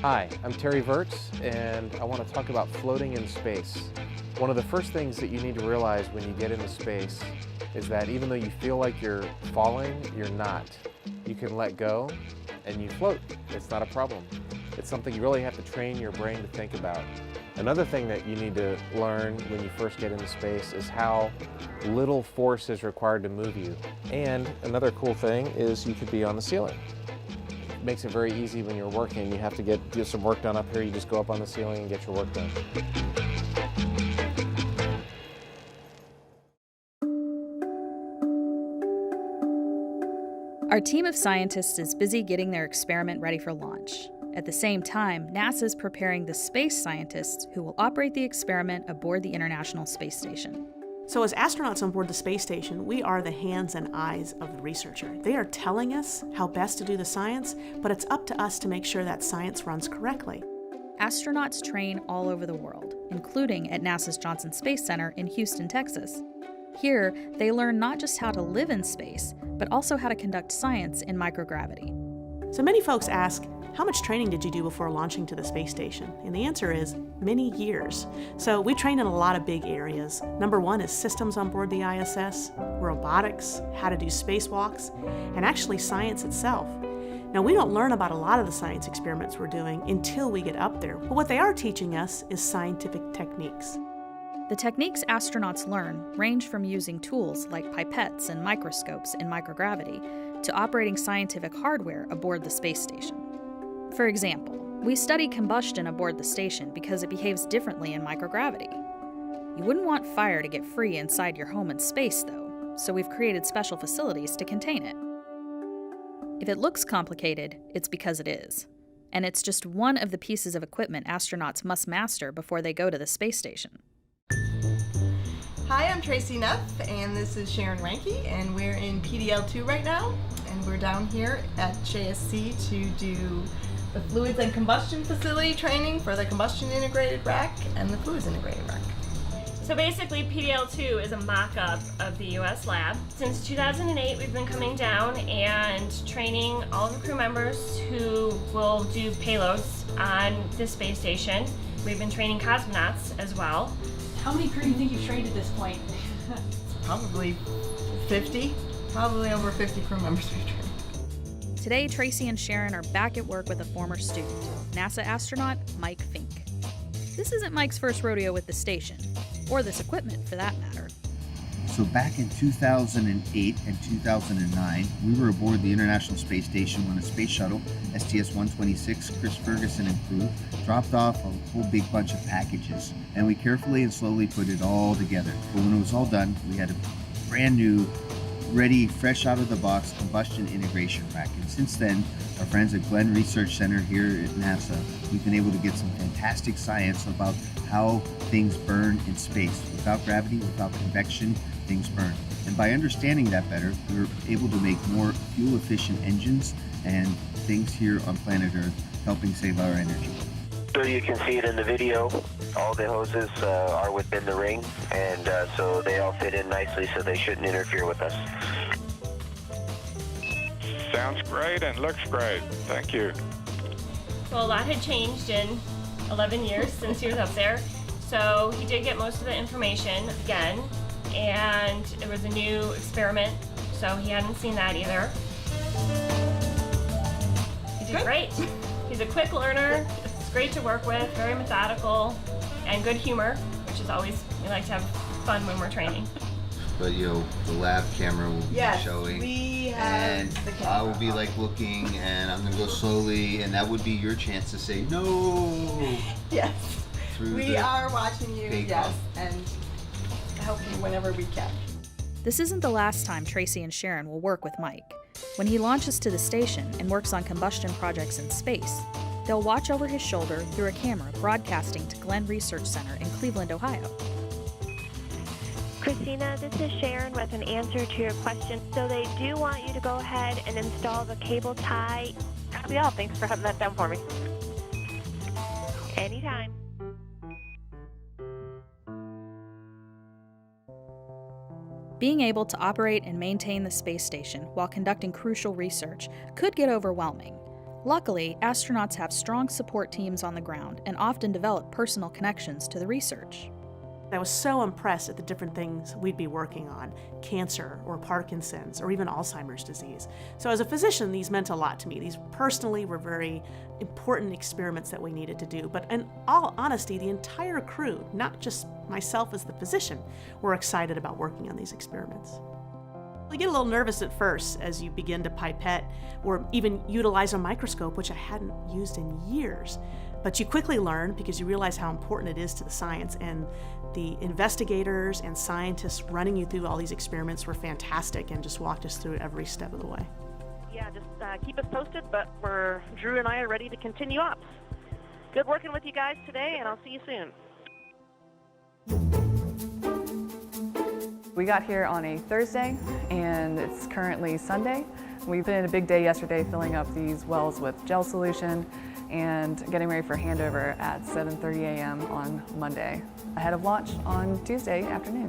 Hi, I'm Terry Virts, and I want to talk about floating in space. One of the first things that you need to realize when you get into space is that even though you feel like you're falling, you're not. You can let go and you float. It's not a problem. It's something you really have to train your brain to think about. Another thing that you need to learn when you first get into space is how little force is required to move you. And another cool thing is you could be on the ceiling. It makes it very easy when you're working. You have to get some work done up here. You just go up on the ceiling and get your work done. Our team of scientists is busy getting their experiment ready for launch. At the same time, NASA is preparing the space scientists who will operate the experiment aboard the International Space Station. So as astronauts on board the space station, we are the hands and eyes of the researcher. They are telling us how best to do the science, but it's up to us to make sure that science runs correctly. Astronauts train all over the world, including at NASA's Johnson Space Center in Houston, Texas. Here, they learn not just how to live in space, but also how to conduct science in microgravity. So many folks ask, how much training did you do before launching to the space station? And the answer is many years. So we train in a lot of big areas. Number one is systems on board the ISS, robotics, how to do spacewalks, and actually science itself. Now, we don't learn about a lot of the science experiments we're doing until we get up there, but what they are teaching us is scientific techniques. The techniques astronauts learn range from using tools like pipettes and microscopes in microgravity to operating scientific hardware aboard the space station. For example, we study combustion aboard the station because it behaves differently in microgravity. You wouldn't want fire to get free inside your home in space, though, so we've created special facilities to contain it. If it looks complicated, it's because it is. And it's just one of the pieces of equipment astronauts must master before they go to the space station. Hi, I'm Tracy Neff, and this is Sharon Ranke, and we're in PDL2 right now, and we're down here at JSC to do the fluids and combustion facility training for the combustion integrated rack and the fluids integrated rack. So basically, PDL2 is a mock-up of the US lab. Since 2008, we've been coming down and training all of the crew members who will do payloads on the space station. We've been training cosmonauts as well. How many crew do you think you've trained at this point? Probably 50, probably over 50 crew members we've trained. Today, Tracy and Sharon are back at work with a former student, NASA astronaut Mike Fincke. This isn't Mike's first rodeo with the station, or this equipment for that matter. So back in 2008 and 2009, we were aboard the International Space Station when a space shuttle, STS-126, Chris Ferguson and crew, dropped off a whole big bunch of packages. And we carefully and slowly put it all together. But when it was all done, we had a brand new, ready, fresh out of the box combustion integration rack. And since then, our friends at Glenn Research Center here at NASA, we've been able to get some fantastic science about how things burn in space. Without gravity, without convection, things burn. And by understanding that better, we were able to make more fuel-efficient engines and things here on planet Earth, helping save our energy. So you can see it in the video. All the hoses are within the ring, and so they all fit in nicely, so they shouldn't interfere with us. Sounds great and looks great. Thank you. Well, a lot had changed in 11 years since he was up there, so he did get most of the information again, and it was a new experiment, so he hadn't seen that either. He did great. He's a quick learner. It's great to work with, very methodical, and good humor, which is always, we like to have fun when we're training. But the lab camera will be showing, we have and the camera. I will be like looking, and I'm gonna go slowly, and that would be your chance to say no. Yes, Through we are watching you, bake yes, off. and help you whenever we can. This isn't the last time Tracy and Sharon will work with Mike. When he launches to the station and works on combustion projects in space, they'll watch over his shoulder through a camera broadcasting to Glenn Research Center in Cleveland, Ohio. Christina, this is Sharon with an answer to your question. So they do want you to go ahead and install the cable tie. Copy all. Thanks for having that done for me. Anytime. Being able to operate and maintain the space station while conducting crucial research could get overwhelming. Luckily, astronauts have strong support teams on the ground and often develop personal connections to the research. I was so impressed at the different things we'd be working on, cancer or Parkinson's or even Alzheimer's disease. So as a physician, these meant a lot to me. These personally were very important experiments that we needed to do. But in all honesty, the entire crew, not just myself as the physician, were excited about working on these experiments. You get a little nervous at first as you begin to pipette or even utilize a microscope, which I hadn't used in years. But you quickly learn because you realize how important it is to the science, and the investigators and scientists running you through all these experiments were fantastic and just walked us through every step of the way. Yeah, just keep us posted, but Drew and I are ready to continue ops. Good working with you guys today, and I'll see you soon. We got here on a Thursday, and it's currently Sunday. We put in a big day yesterday filling up these wells with gel solution and getting ready for handover at 7:30 a.m. on Monday, ahead of launch on Tuesday afternoon.